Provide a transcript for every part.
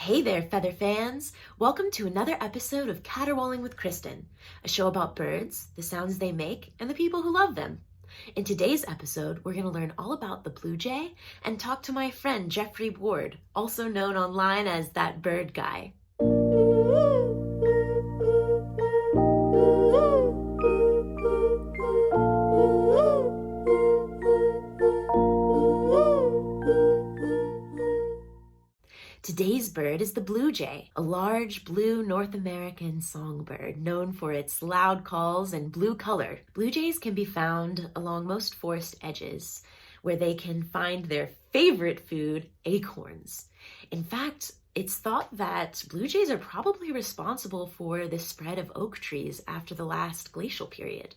Hey there, feather fans! Welcome to another episode of Caterwauling with Kristen, a show about birds, the sounds they make, and the people who love them. In today's episode, we're going to learn all about the blue jay and talk to my friend Jeffrey Ward, also known online as that bird guy. Today's bird is the blue jay, a large blue North American songbird known for its loud calls and blue color. Blue jays can be found along most forest edges, where they can find their favorite food, acorns. In fact, it's thought that blue jays are probably responsible for the spread of oak trees after the last glacial period.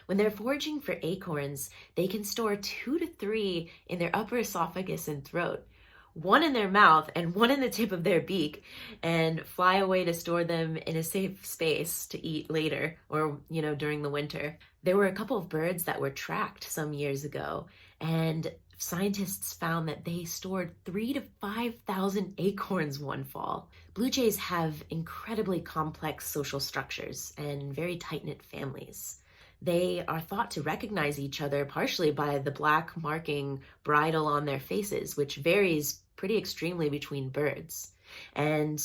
When they're foraging for acorns, they can store 2 to 3 in their upper esophagus and throat, one in their mouth and one in the tip of their beak, and fly away to store them in a safe space to eat later or, during the winter. There were a couple of birds that were tracked some years ago, and scientists found that they stored 3 to 5,000 acorns one fall. Blue jays have incredibly complex social structures and very tight-knit families. They are thought to recognize each other partially by the black marking bridle on their faces, which varies pretty extremely between birds. And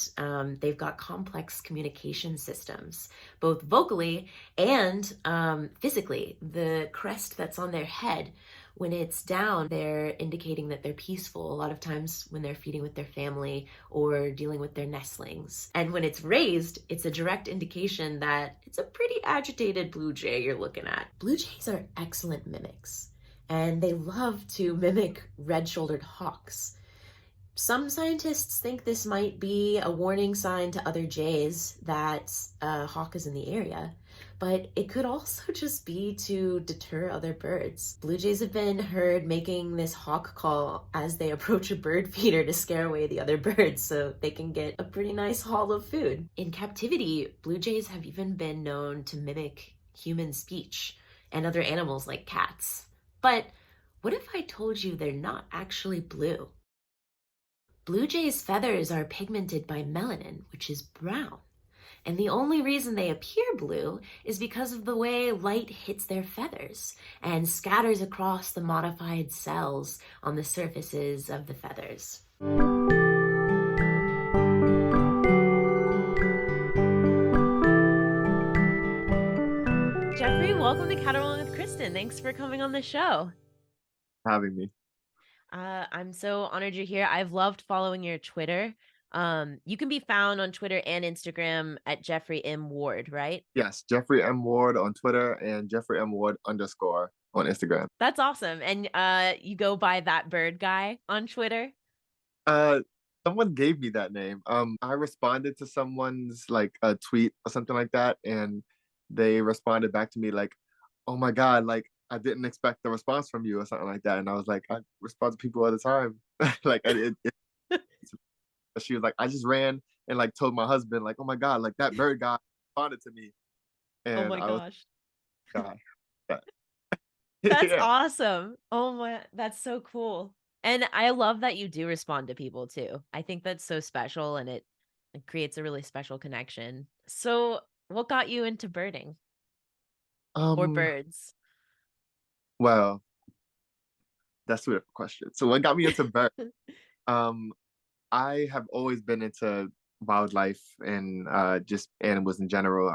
they've got complex communication systems, both vocally and physically. The crest that's on their head, when it's down, they're indicating that they're peaceful, a lot of times when they're feeding with their family or dealing with their nestlings. And when it's raised, it's a direct indication that it's a pretty agitated blue jay you're looking at. Blue jays are excellent mimics, and they love to mimic red-shouldered hawks. Some scientists think this might be a warning sign to other jays that a hawk is in the area, but it could also just be to deter other birds. Blue jays have been heard making this hawk call as they approach a bird feeder to scare away the other birds so they can get a pretty nice haul of food. In captivity, blue jays have even been known to mimic human speech and other animals like cats. But what if I told you they're not actually blue? Blue jays' feathers are pigmented by melanin, which is brown. And the only reason they appear blue is because of the way light hits their feathers and scatters across the modified cells on the surfaces of the feathers. Jeffrey, welcome to Caterwauling with Kristen. Thanks for coming on the show. Having me. I'm so honored you're here. I've loved following your Twitter. You can be found on Twitter and Instagram at Jeffrey M. Ward, right? Yes, Jeffrey M. Ward on Twitter and Jeffrey M. Ward _ on Instagram. That's awesome. And you go by that bird guy on Twitter? Uh, Someone gave me that name. I responded to someone's like a tweet or something like that, and they responded back to me like, "Oh my God, like I didn't expect the response from you" or something like that. And I was like, "I respond to people all the time." Like she was like, "I just ran and like told my husband like, oh my God, like that bird guy responded to me," Oh and my I was gosh. like, "God." That's Yeah. awesome. Oh my, that's so cool. And I love that you do respond to people too. I think that's so special and it creates a really special connection. So, what got you into birding or Um, birds? well, that's a good question. So what got me into bird? Um, I have always been into wildlife and just animals in general.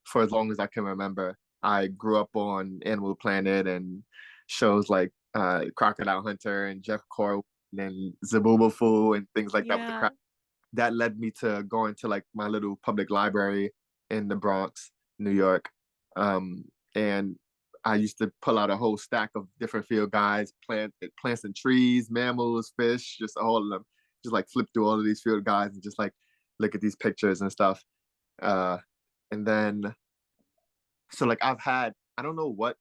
For as long as I can remember, I grew up on Animal Planet and shows like Crocodile Hunter and Jeff Corwin and Zaboobafoo and things like that with the Yeah. crowd. That led me to going to like my little public library in the Bronx, New York. And I used to pull out a whole stack of different field guides, plants and trees, mammals, fish, just all of them. Just like flip through all of these field guides and just like look at these pictures and stuff. Uh, and then so like I don't know what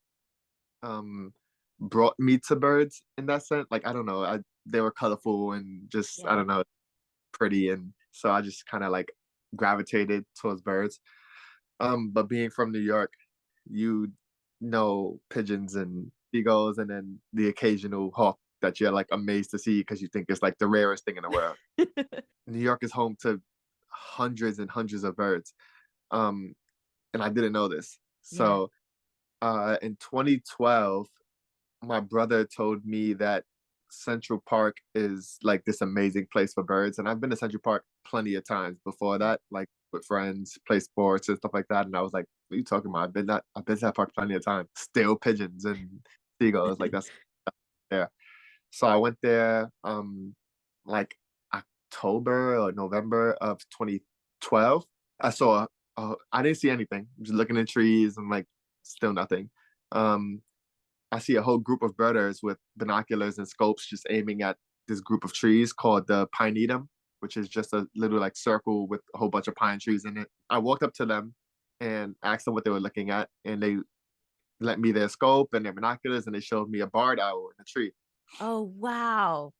um brought me to birds in that sense. Like I don't know, they were colorful and just I Yeah. don't know, pretty, and so I just kind of like gravitated towards birds. But being from New York, you know pigeons and seagulls, and then the occasional hawk that you're like amazed to see because you think it's like the rarest thing in the world. New York is home to hundreds and hundreds of birds. Um, and I didn't know this. Yeah. So in 2012, my brother told me that Central Park is like this amazing place for birds. And I've been to Central Park plenty of times before that, like with friends, play sports and stuff like that. And I was like, what are you talking about? I've been to that park plenty of times. Still pigeons and seagulls. Like that's there. So I went there like October or November of 2012. I saw I didn't see anything. Just looking at trees and like still nothing. Um I see a whole group of birders with binoculars and scopes just aiming at this group of trees called the pinetum, which is just a little like circle with a whole bunch of pine trees in it. I walked up to them and asked them what they were looking at, and they lent me their scope and their binoculars, and they showed me a barred owl in a tree. Oh, wow.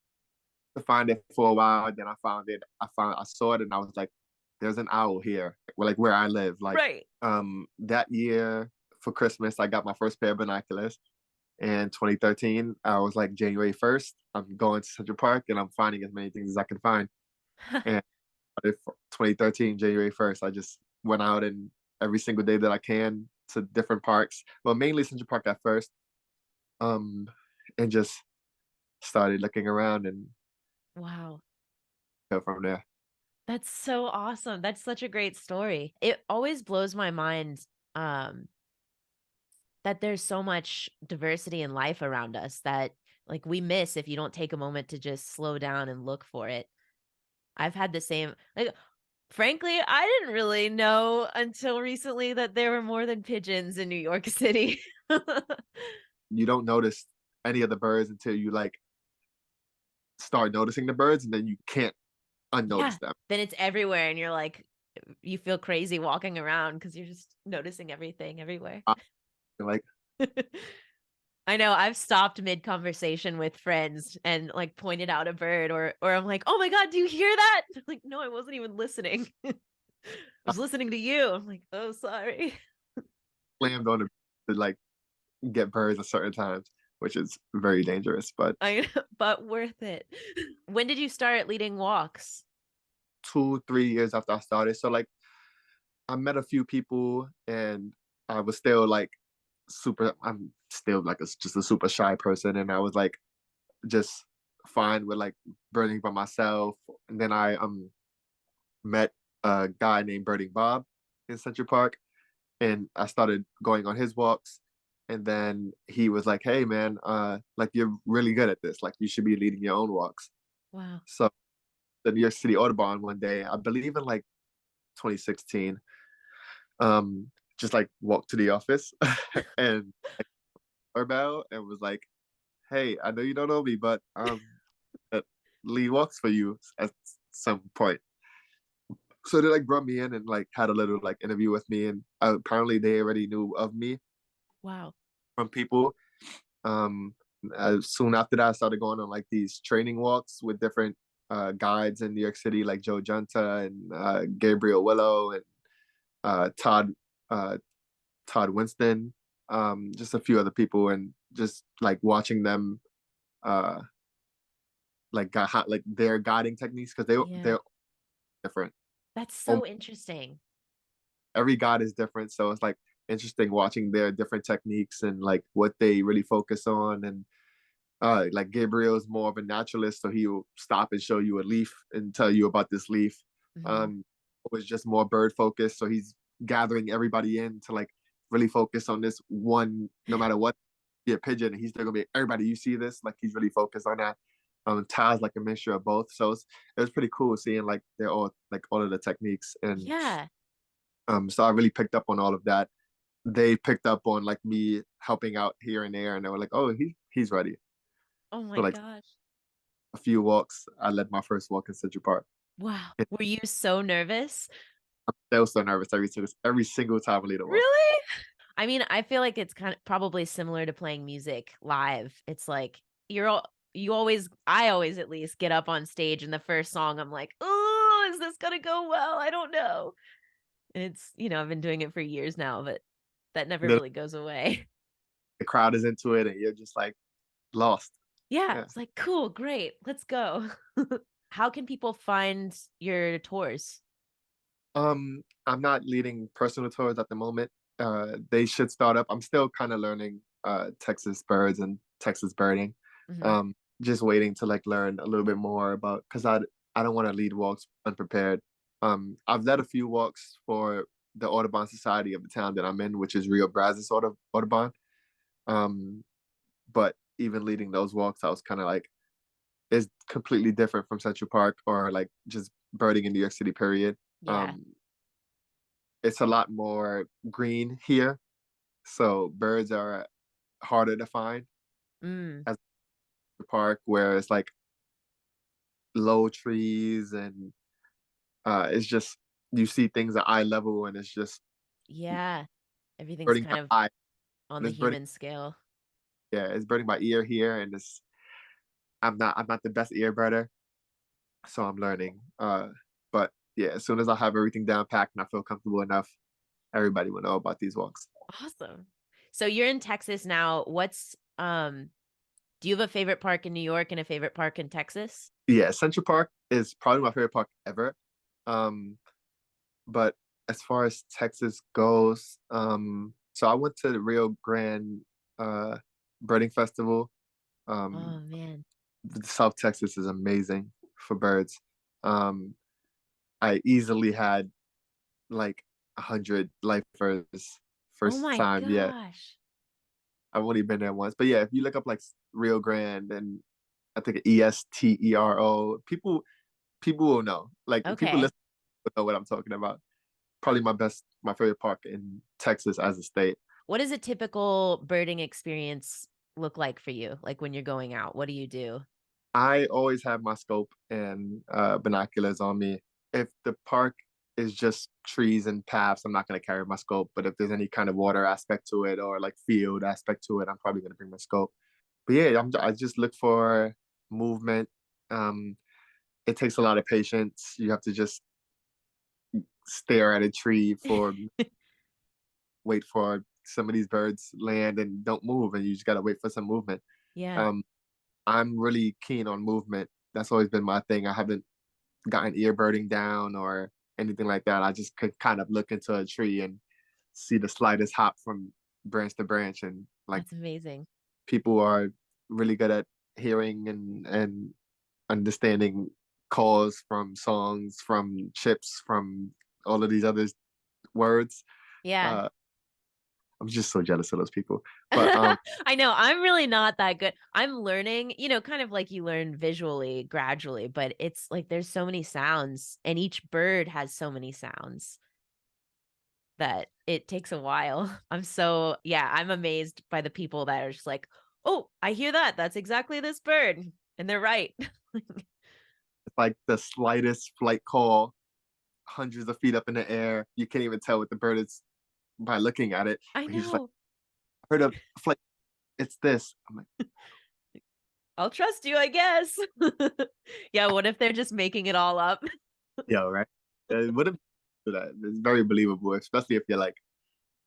To find it for a while, then I found it. I saw it, and I was like, "There's an owl here, like where I live." Like, Right. that year for Christmas, I got my first pair of binoculars. In 2013, I was like January 1st, I'm going to Central Park and I'm finding as many things as I can find. And 2013, January 1st, I just went out and every single day that I can to different parks, well, mainly Central Park at first, um, and just started looking around and Wow. go from there. That's so awesome. That's such a great story. It always blows my mind um that there's so much diversity in life around us that like we miss if you don't take a moment to just slow down and look for it. I've had the same like frankly, I didn't really know until recently that there were more than pigeons in New York City. You don't notice any of the birds until you like start noticing the birds, and then you can't Yeah. unnotice them. Then it's everywhere and you're like you feel crazy walking around because you're just noticing everything everywhere. Like, I know I've stopped mid conversation with friends and like pointed out a bird or I'm like, "Oh my god, do you hear that?" They're like, "No, I wasn't even listening. I was listening to you." I'm like, "Oh, sorry." slammed on to like get birds at certain times, which is very dangerous. But I but worth it. When did you start leading walks? 2, 3 years after I started, so like I met a few people, and I was still like super. I'm still like just a super shy person, and I was like just fine with like birding by myself. And then I met a guy named Birding Bob in Central Park, and I started going on his walks. And then he was like, "Hey, man, like you're really good at this. Like you should be leading your own walks." Wow. So the New York City Audubon one day, I believe in like 2016, just like walked to the office and doorbell and was like, "Hey, I know you don't know me, but uh, lead walks for you at some point." So they like brought me in and like had a little like interview with me, and apparently they already knew of me Wow. from people. Um, Soon after that, I started going on like these training walks with different guides in New York City, like Joe Junta and Gabriel Willow and uh, Todd uh, Todd Winston, just a few other people, and just like watching them, uh, like like their guiding techniques because Yeah. they're different. That's Um, so interesting. every guide is different, so it's like interesting watching their different techniques and like what they really focus on. And like Gabriel is more of a naturalist, so he'll stop and show you a leaf and tell you about this leaf. Mhm. Um, was just more bird focused, so he's gathering everybody in to like really focus on this one, no matter what. Be a pigeon, and he's still gonna be everybody. You see this? Like he's really focused on that. Ty's like a mixture of both, so it was pretty cool seeing like they're all like all of the techniques. And Yeah. so I really picked up on all of that. They picked up on like me helping out here and there, and they were like, "Oh, he's ready." Oh my So like gosh. a few walks. I led my first walk in Central Park. Wow. And Were you so nervous? I was so nervous every single time I lead a walk. Really? I mean, I feel like it's kind of probably similar to playing music live. It's like you always I always at least get up on stage and the first song I'm like, "Oh, is this gonna go well? I don't know." And it's, I've been doing it for years now, but that never And then really goes away. the crowd is into it, and you're just like lost. Yeah, Yeah. it's like, cool, great, let's go. How can people find your tours? I'm not leading personal tours at the moment. They should start up. I'm still kind of learning Texas birds and Texas birding. Hmm. Just waiting to like learn a little bit more about because I don't want to lead walks unprepared. I've led a few walks for the Audubon Society of the town that I'm in, which is Rio Brazos Audubon. Um, but even leading those walks, I was kind of like, it's completely different from Central Park or like just birding in New York City, period. Yeah. Um, it's a lot more green here, so birds are harder to find Mm, as the park where it's like low trees and it's just you see things at eye level and it's just yeah. Everything's birding kind by of eye on and the it's birding human scale. yeah it's birding by ear here and it's I'm not the best ear birder so I'm learning but yeah as soon as I have everything down packed and I feel comfortable enough everybody will know about these walks. Awesome. So you're in Texas now. Do you have a favorite park in New York and a favorite park in Texas? Yeah, Central Park is probably my favorite park ever. Um, but as far as Texas goes, so I went to the Rio Grande uh, Birding Festival. Oh Um, man. South Texas is amazing for birds. Um, I easily had like 100 lifers Oh first my time. Yeah, gosh. I've only been there once, but yeah, if you look up like Rio Grande and I think Estero, people will know. Like people Okay. listen will know what I'm talking about. Probably my favorite park in Texas as a state. What does a typical birding experience look like for you? Like when you're going out, what do you do? I always have my scope and binoculars on me. If the park is just trees and paths, I'm not going to carry my scope. But if there's any kind of water aspect to it or like field aspect to it, I'm probably going to bring my scope. But yeah, I just look for movement. Um, it takes a lot of patience. You have to just stare at a tree for wait for some of these birds land and don't move, and you just gotta wait for some movement. Yeah, Um, I'm really keen on movement. That's always been my thing. I haven't gotten earbirding down or anything like that. I just could kind of look into a tree and see the slightest hop from branch to branch, and like that's amazing. people are really good at hearing and understanding calls from songs, from chips, from all of these other words. Yeah. Uh, I'm just so jealous of those people. But I know I'm really not that good. I'm learning, kind of like you learn visually gradually, but it's like there's so many sounds and each bird has so many sounds that it takes a while. Yeah, I'm amazed by the people that are just like, "Oh, I hear that. That's exactly this bird." And they're right. it's like the slightest flight call, hundreds of feet up in the air. You can't even tell what the bird is by looking at it. I But he's just like, know. I heard a flight. It's this. I'm like, I'll trust you, I guess. Yeah, what if they're just making it all up? yo, right? What if that? It's very believable, especially if you're like,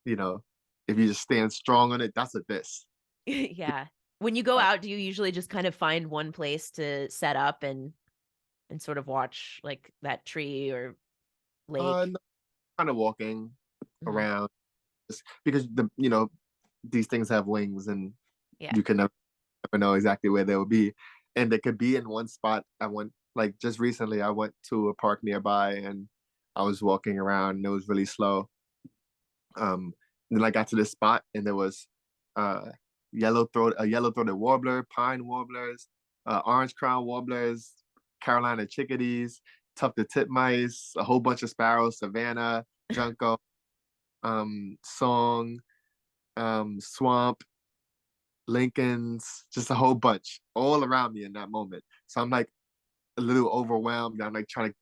you know, if you just stand strong on it. That's a this. Yeah. When you go Uh, out, do you usually just kind of find one place to set up and sort of watch like that tree or lake? no, kind of walking Mhm. around just because these things have wings and Yeah. you can never know exactly where they'll be. And they could be in one spot. I went like just recently I went to a park nearby and I was walking around and it was really slow. Then I got to this spot and there was uh a yellow throated warbler, pine warblers, orange crown warblers, Carolina chickadees, tufted titmice, a whole bunch of sparrows, savannah, junco, song, swamp, Lincolns, just a whole bunch all around me in that moment. So I'm like a little overwhelmed. I'm like trying to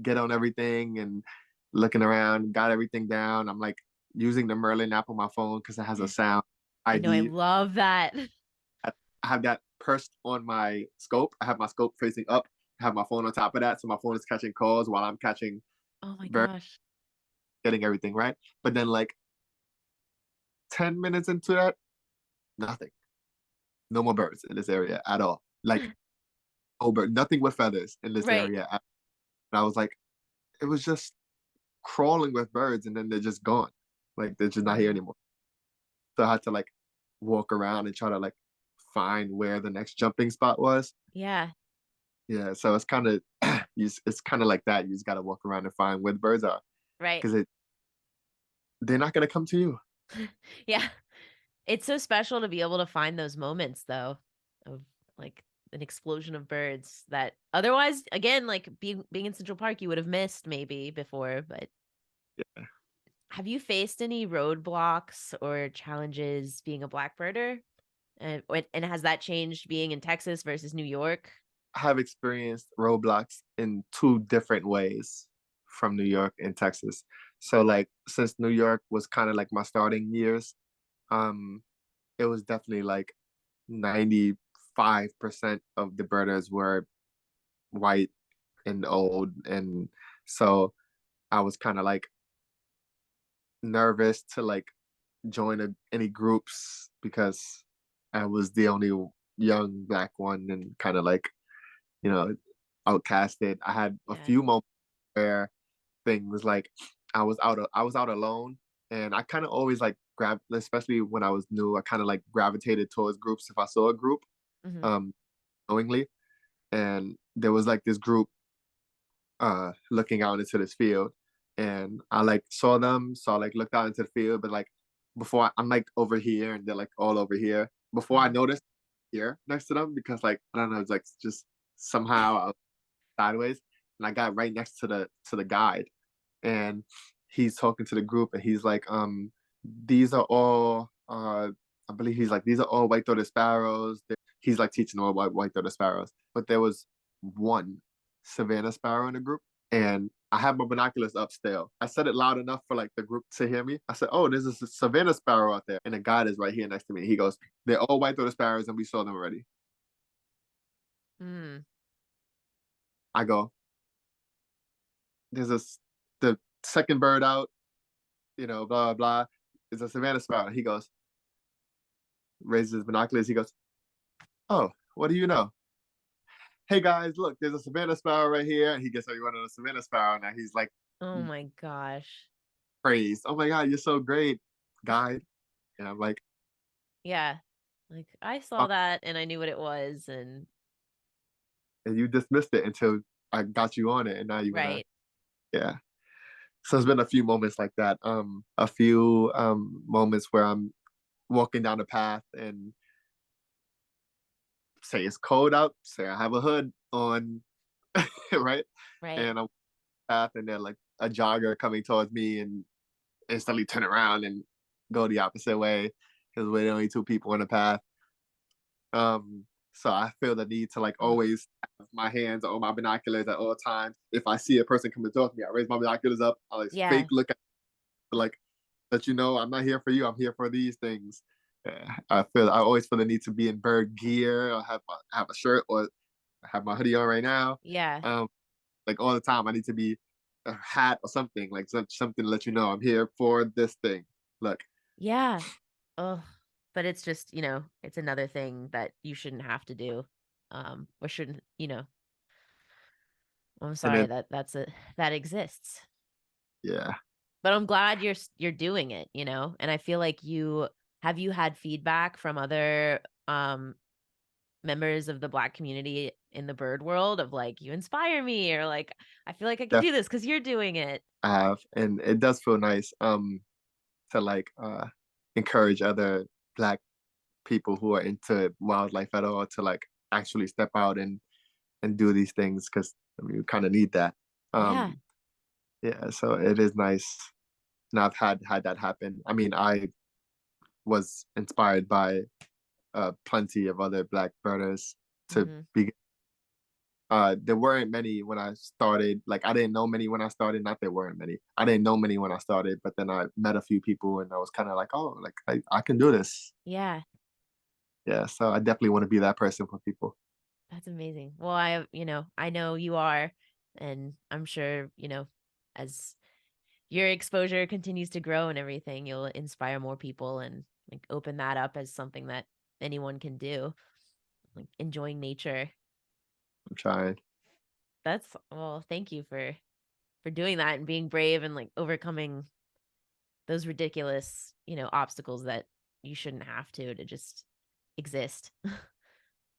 get on everything and looking around, got everything down. I'm like using the Merlin app on my phone because it has a sound I know I ID. love that. I have that perched on my scope. I have my scope facing up. I have my phone on top of that. So my phone is catching calls while I'm catching Oh my birds, gosh. getting everything right. But then like 10 minutes into that, nothing. no more birds in this area at all. Like, oh, bird, nothing with feathers in this Right. area. And I was like, it was just crawling with birds, and then they're just gone. Like they're just not here Wow. anymore. So I had to like walk around and try to like find where the next jumping spot was. Yeah. Yeah, so it's kind of it's kind of like that. You just got to walk around and find where the birds are Right. because they're not gonna come to you. Yeah. It's so special to be able to find those moments though of like an explosion of birds that otherwise again like being in Central Park you would have missed maybe before, but Yeah. have you faced any roadblocks or challenges being a blackbirder? And has that changed being in Texas versus New York? I have experienced roadblocks in two different ways from New York and Texas. So like since New York was kind of like my starting years, um, it was definitely like 95% of the birders were white and old. And so I was kind of like nervous to like join any groups because I was the only young black one and kind of like, you know, outcasted. I had a Yeah. few moments where things like I was out alone and I kind of always like grab especially when I was new, I kind of like gravitated towards groups if I saw a group Mhm. um knowingly. And there was like this group looking out into this field and I like saw them, so I like looked out into the field, but like I'm like over here and they're like all over here. Before I Mhm. noticed here next to them because like I don't know, it's like just somehow I was sideways and I got right next to the guide and he's talking to the group and he's like, these are all I believe he's like, these are all white-throated sparrows. He's like teaching all white-throated sparrows. But there was one Savannah sparrow in the group. And I have my binoculars up still. I said it loud enough for like the group to hear me. I said, oh, there's a Savannah sparrow out there. And the guide is right here next to me. He goes, they're all white-throated sparrows and we saw them already. Mm. I go, there's the second bird out, blah, blah, blah. It's a Savannah sparrow. He goes, raises his binoculars. He goes, oh, what do you know? Hey guys, look, there's a Savannah sparrow right here. And he gets everyone on a Savannah sparrow. Now he's like Oh my gosh. praised. Oh my God, you're so great, guide. And I'm like, Yeah. Like I saw oh, that and I knew what it was and and you dismissed it until I got you on it. And now you want to, right. yeah. So there's been a few moments like that. A few moments where I'm walking down the path and say it's cold out, say I have a hood on, right? Right. And I'm path and then like a jogger coming towards me and instantly turn around and go the opposite way because we're the only two people on the path. So I feel the need to like Ugh. always have my hands on my binoculars at all times. If I see a person coming towards me, I raise my binoculars up. I like fake Yeah. look at like let you know I'm not here for you. I'm here for these things. I always feel the need to be in bird gear or have a shirt or have my hoodie on right now. Yeah. Like all the time, I need to be a hat or something like something to let you know I'm here for this thing. Look, Yeah. Oh, but it's just, it's another thing that you shouldn't have to do. Or shouldn't, I'm and sorry then that that exists. yeah, But I'm glad you're doing it, And I feel like you had feedback from other members of the Black community in the bird world of like you inspire me or like I feel like I could do definitely this cuz you're doing it. have, and it does feel nice to like encourage other Black people who are into wildlife at all to like actually step out and do these things because I mean, you kind of need that. Yeah. Um, yeah, so it is nice, and I've had that happen. I mean, I was inspired by plenty of other Black birders to Mhm. be. There weren't many when I started. Like I didn't know many when I started. Not there weren't many. I didn't know many when I started, but then I met a few people, and I was kind of like, oh, like I can do this. Yeah. Yeah, so I definitely want to be that person for people. That's amazing. Well, I know you are and I'm sure, as your exposure continues to grow and everything, you'll inspire more people and like open that up as something that anyone can do, like enjoying nature. I'm trying. That's well, thank you for doing that and being brave and like overcoming those ridiculous, obstacles that you shouldn't have to just exist.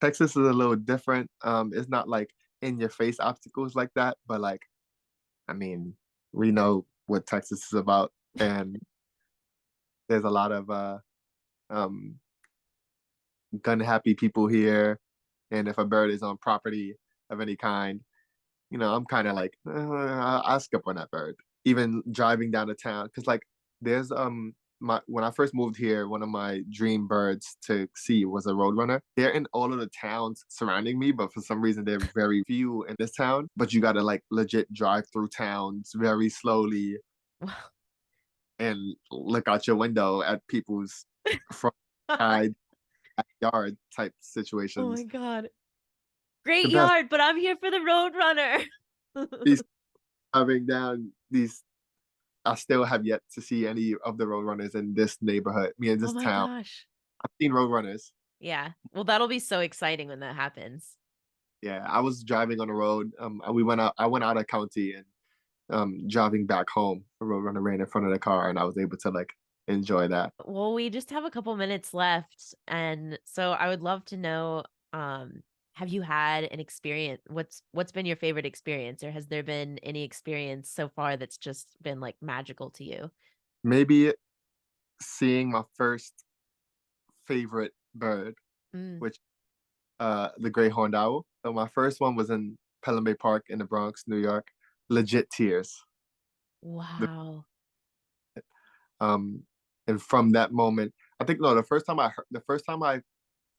Texas is a little different. It's not like in your face obstacles like that, but like, I mean, we know what Texas is about, and there's a lot of um gun happy people here, and if a bird is on property of any kind, I'm kind of like, I'll skip on that bird. Even driving down the town, because like there's my when I first moved here, one of my dream birds to see was a roadrunner. They're in all of the towns surrounding me, but for some reason they're very few in this town. But you got to like legit drive through towns very slowly Wow. and look out your window at people's front side yard type Oh my situations. god. The Great best. yard, but I'm here for the roadrunner. These driving down these I still have yet to see any of the roadrunners in this neighborhood, me in Oh this my town. gosh. I've seen roadrunners. Yeah. Well, that'll be so exciting when that happens. Yeah, I was driving on the road. I went out of county and driving back home. A roadrunner ran in front of the car, and I was able to like enjoy that. Well, we just have a couple minutes left, and so I would love to know, have you had an experience? What's been your favorite experience, or has there been any experience so far that's just been like magical to you? Maybe seeing my first favorite bird, Mm, which the gray horned owl. So my first one was in Pelham Bay Park in the Bronx, New York. Legit tears. wow. Um, and from that moment, I think no, the first time I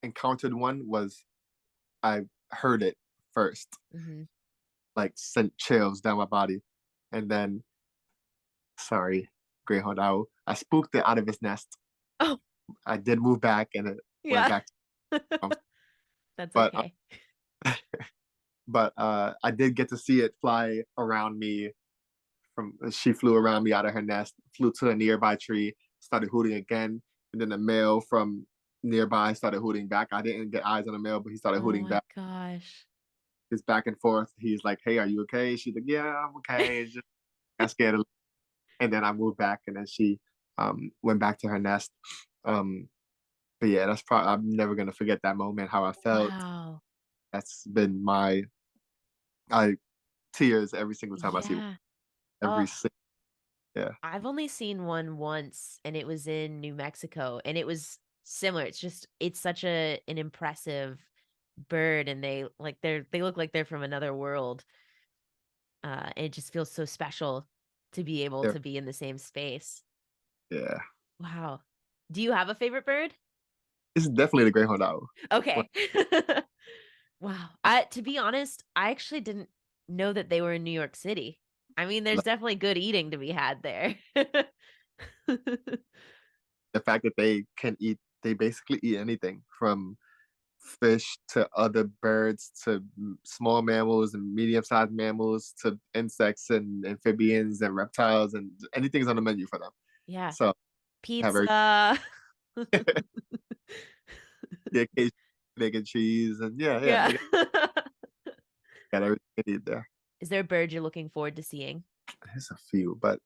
encountered one was I heard it first, Hmm. like sent chills down my body, and then sorry, Greyhound owl, I spooked it out of its nest. Oh, I did move back, and it went yeah. back. To, That's but okay. I did get to see it fly around me. From she flew around me out of her nest, flew to a nearby tree, started hooting again, and then the male from nearby started hooting back. I didn't get eyes on the male, but he started Oh hooting my back. gosh. It's back and forth. He's like, "Hey, are you okay?" She's like, "Yeah, I'm okay." It's just I scared her. And then I moved back, and then she went back to her nest. Um, but yeah, that's probably I'm never gonna forget that moment. How I felt. Wow. That's been my I tears every single time I see one. Yeah. Every Oh, single yeah. I've only seen one once, and it was in New Mexico, and it was similar. It's such an impressive bird, and they look like they're from another world. And it just feels so special to be able Yeah, to be in the same space. yeah. Wow. Do you have a favorite bird? It's definitely the Greyhound owl. Okay. Wow. To be honest, I actually didn't know that they were in New York City. I mean, there's Like, definitely good eating to be had there. the fact that they basically eat anything from fish to other birds to small mammals and medium-sized mammals to insects and amphibians and reptiles and anything's on the menu for them. Yeah. So have every Pizza. the occasion egg and cheese and yeah, Yeah. got everything they need there. Is there a bird you're looking forward to seeing? There's a few, but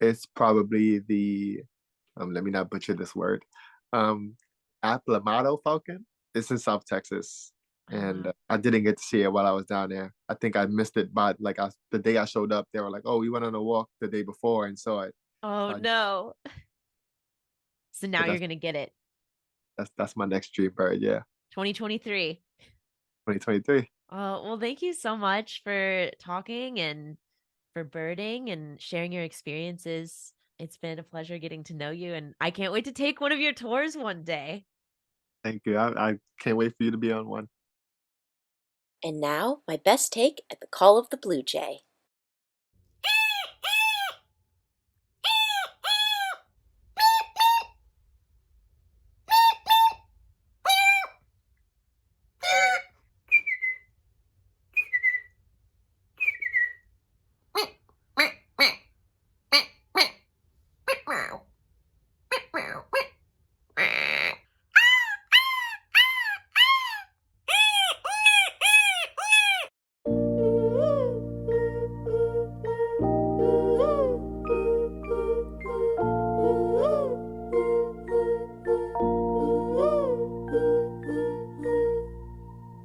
it's probably the let me not butcher this word. Um Aplomado falcon. It's in South Texas. And Uh, I didn't get to see it while I was down there. I think I missed it, but like the day I showed up, they were like, "Oh, we went on a walk the day before and saw it." oh So no. So now yeah, you're gonna get it. that's my next dream bird. Yeah, 2023. 2023. Well, thank you so much for talking and for birding and sharing your experiences. It's been a pleasure getting to know you, and I can't wait to take one of your tours one day. Thank you. I can't wait for you to be on one. And now, my best take at the call of the Blue Jay.